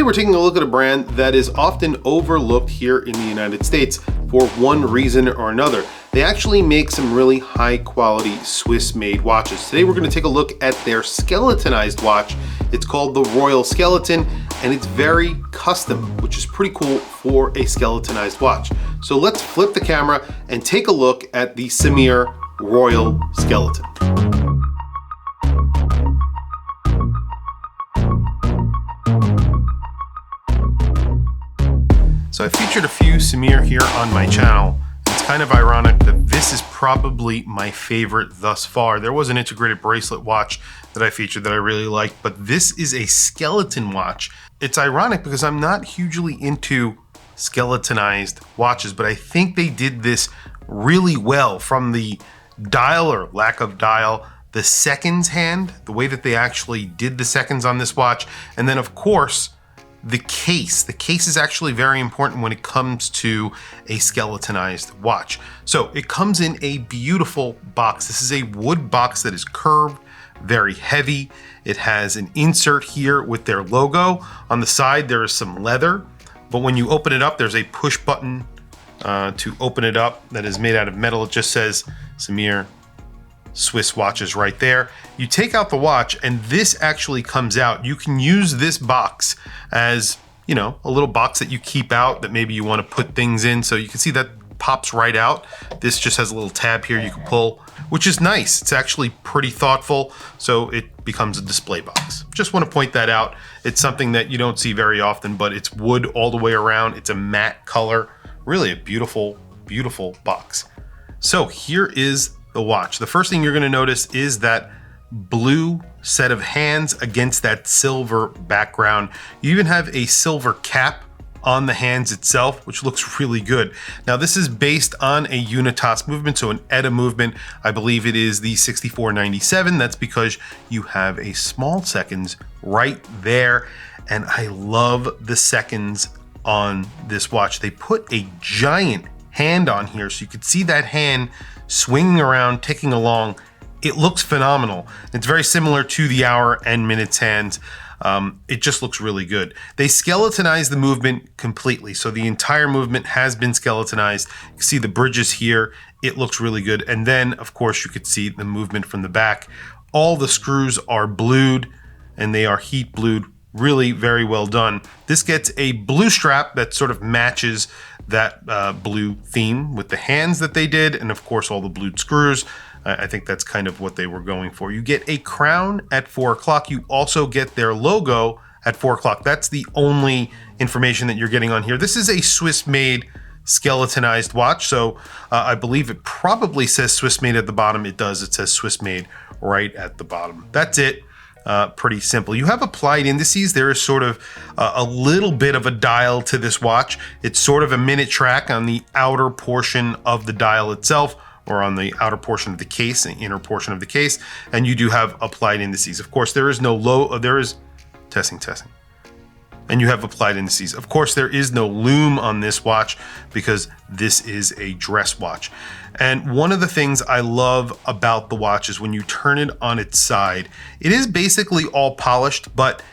Today we're taking a look at a brand that is often overlooked here in the United States for one reason or another. They actually make some really high quality Swiss-made watches. Today we're going to take a look at their skeletonized watch. It's called the Royal Skeleton, and it's very custom, which is pretty cool for a skeletonized watch. So let's flip the camera and take a look at the Cimier Royal Skeleton. So I featured a few Cimier here on my channel. It's kind of ironic that this is probably my favorite thus far. There was an integrated bracelet watch that I featured that I really liked, but this is a skeleton watch. It's ironic because I'm not hugely into skeletonized watches, but I think they did this really well, from the dial or lack of dial, the seconds hand, the way that they actually did the seconds on this watch, and then of course, the case. The case is actually very important when it comes to a skeletonized watch. So it comes in a beautiful box. This is a wood box that is curved, very heavy. It has an insert here with their logo. On the side, there is some leather, but when you open it up, there's a push button to open it up that is made out of metal. It just says Cimier Swiss watches right there. You take out the watch and this actually comes out. You can use this box as, you know, a little box that you keep out that maybe you want to put things in. So you can see that pops right out. This just has a little tab here you can pull, which is nice. It's actually pretty thoughtful. So it becomes a display box. Just want to point that out. It's something that you don't see very often, but it's wood all the way around. It's a matte color, really a beautiful, beautiful box. So here is the watch. The first thing you're going to notice is that blue set of hands against that silver background. You even have a silver cap on the hands itself, which looks really good. Now this is based on a Unitas movement, so an ETA movement. I believe it is the 6497. That's because you have a small seconds right there. And I love the seconds on this watch. They put a giant hand on here, so you could see that hand swinging around, ticking along. It looks phenomenal. It's very similar to the hour and minutes hands. It just looks really good. They skeletonized the movement completely. So the entire movement has been skeletonized. You can see the bridges here. It looks really good. And then of course you could see the movement from the back. All the screws are blued and they are heat blued. Really very well done. This gets a blue strap that sort of matches that blue theme with the hands that they did, and of course all the blued screws. I think that's kind of what they were going for. You get a crown at 4 o'clock. You also get their logo at 4 o'clock. That's the only information that you're getting on here. This is a Swiss-made skeletonized watch, so I believe it probably says Swiss-made at the bottom. It does. It says Swiss-made right at the bottom. That's it. Pretty simple. You have applied indices. There is sort of a little bit of a dial to this watch. It's sort of a minute track on the outer portion of the dial itself, or on the outer portion of the case, the inner portion of the case, and you do have applied indices. Of course, there is no testing. And you have applied indices. Of course, there is no lume on this watch because this is a dress watch. And one of the things I love about the watch is when you turn it on its side, it is basically all polished, but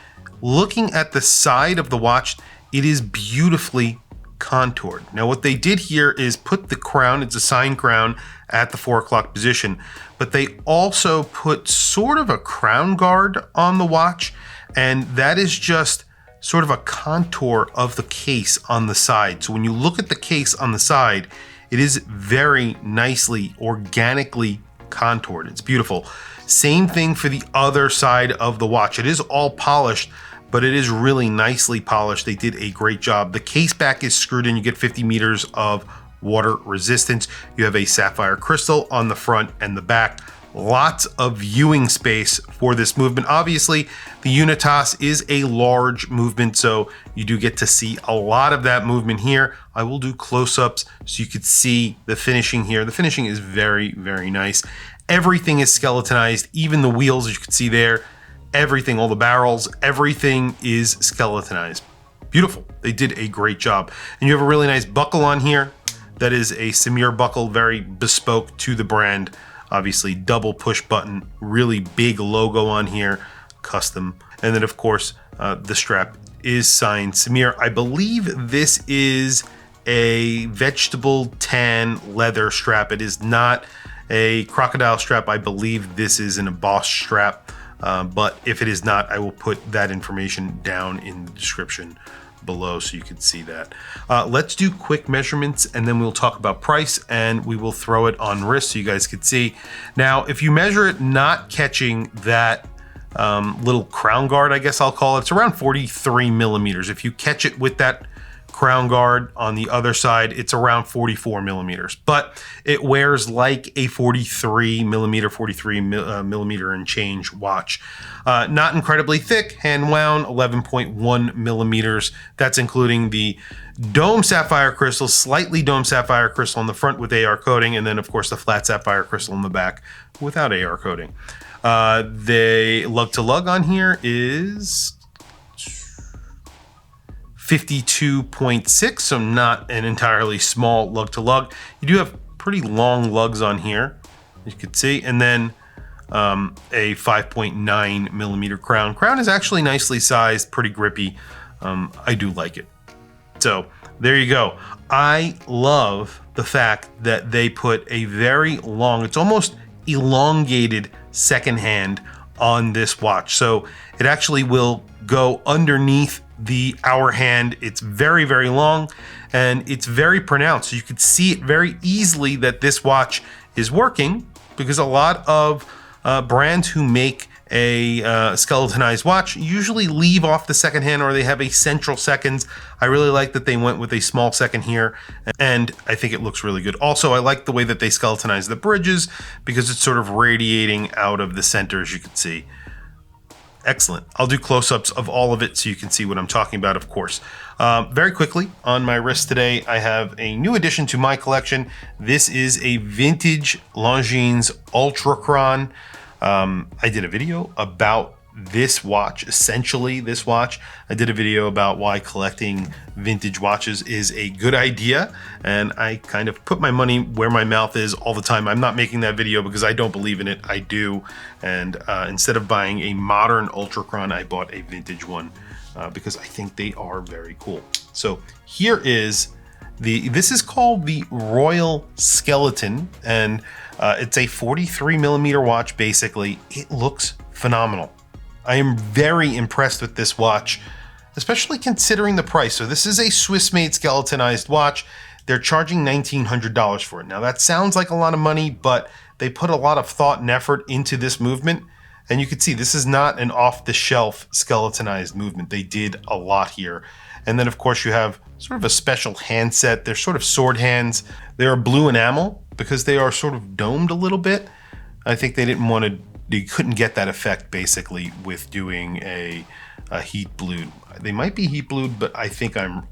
looking at the side of the watch, it is beautifully contoured. Now what they did here is put the crown, it's a sign crown, at the 4 o'clock position, but they also put sort of a crown guard on the watch, and that is just sort of a contour of the case on the side. So when you look at the case on the side, it is very nicely, organically contoured. It's beautiful. Same thing for the other side of the watch. It is all polished, but it is really nicely polished. They did a great job. The case back is screwed in. You get 50 meters of water resistance. You have a sapphire crystal on the front and the back. Lots of viewing space for this movement. Obviously, the Unitas is a large movement, so you do get to see a lot of that movement here. I will do close-ups so you could see the finishing here. The finishing is very, very nice. Everything is skeletonized, even the wheels, as you can see there. Everything, all the barrels, everything is skeletonized. Beautiful. They did a great job. And you have a really nice buckle on here. That is a Cimier buckle, very bespoke to the brand. Obviously double push button, really big logo on here, custom. And then of course, the strap is signed Cimier. I believe this is a vegetable tan leather strap. It is not a crocodile strap. I believe this is an embossed strap, but if it is not, I will put that information down in the description below so you can see that. Let's do quick measurements and then we'll talk about price, and we will throw it on wrist so you guys can see. Now, if you measure it not catching that little crown guard, I guess I'll call it, it's around 43 millimeters. If you catch it with that crown guard on the other side, it's around 44 millimeters, but it wears like a 43 millimeter and change watch. Not incredibly thick, hand wound, 11.1 millimeters. That's including the dome sapphire crystal, slightly dome sapphire crystal on the front with AR coating, and then of course the flat sapphire crystal in the back without AR coating. The lug to lug on here is 52.6, so not an entirely small lug to lug. You do have pretty long lugs on here, as you can see, and then a 5.9 millimeter crown. Crown is actually nicely sized, pretty grippy. I do like it. So there you go. I love the fact that they put a very long, it's almost elongated second hand on this watch. So it actually will go underneath the hour hand. It's very, very long and it's very pronounced. So you could see it very easily that this watch is working, because a lot of brands who make a skeletonized watch usually leave off the second hand, or they have a central seconds. I really like that they went with a small second here, and I think it looks really good. Also, I like the way that they skeletonized the bridges, because it's sort of radiating out of the center, as you can see. Excellent. I'll do close-ups of all of it so you can see what I'm talking about, of course. Very quickly, on my wrist today, I have a new addition to my collection. This is a vintage Longines Ultrachron. I did a video about this watch, essentially this watch. I did a video about why collecting vintage watches is a good idea, and I kind of put my money where my mouth is all the time. I'm not making that video because I don't believe in it. I do, and instead of buying a modern Ultrachron, I bought a vintage one because I think they are very cool. So here is this is called the Royal Skeleton, and it's a 43 millimeter watch. Basically, it looks phenomenal. I am very impressed with this watch, especially considering the price. So this is a Swiss-made skeletonized watch. They're charging $1,900 for it. Now that sounds like a lot of money, but they put a lot of thought and effort into this movement. And you can see this is not an off-the-shelf skeletonized movement. They did a lot here. And then of course you have sort of a special handset. They're sort of sword hands. They are blue enamel because they are sort of domed a little bit. I think they didn't want to, they couldn't get that effect basically with doing a heat blued. They might be heat blued, but I think I'm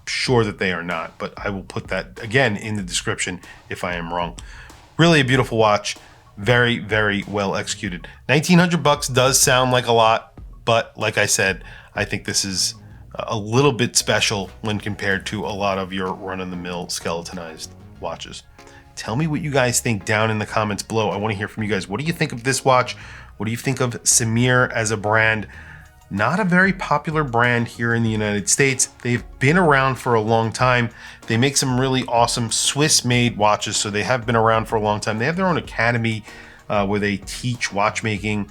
sure that they are not. But I will put that again in the description if I am wrong. Really a beautiful watch, very, very well executed. $1,900 does sound like a lot, but like I said, I think this is a little bit special when compared to a lot of your run-of-the-mill skeletonized watches. Tell me what you guys think down in the comments below. I want to hear from you guys. What do you think of this watch? What do you think of Cimier as a brand? Not a very popular brand here in the United States. They've been around for a long time. They make some really awesome Swiss-made watches, so they have been around for a long time. They have their own academy where they teach watchmaking.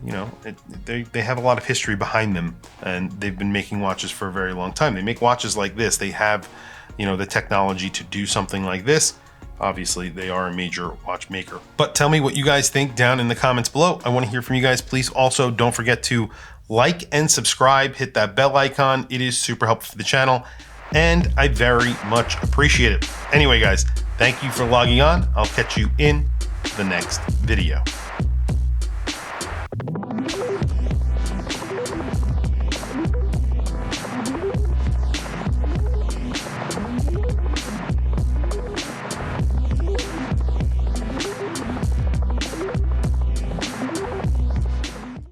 You know, they have a lot of history behind them, and they've been making watches for a very long time. They make watches like this. They have, you know, the technology to do something like this. Obviously, they are a major watchmaker. But tell me what you guys think down in the comments below. I want to hear from you guys. Please also don't forget to like and subscribe. Hit that bell icon. It is super helpful for the channel, and I very much appreciate it. Anyway, guys, thank you for logging on. I'll catch you in the next video.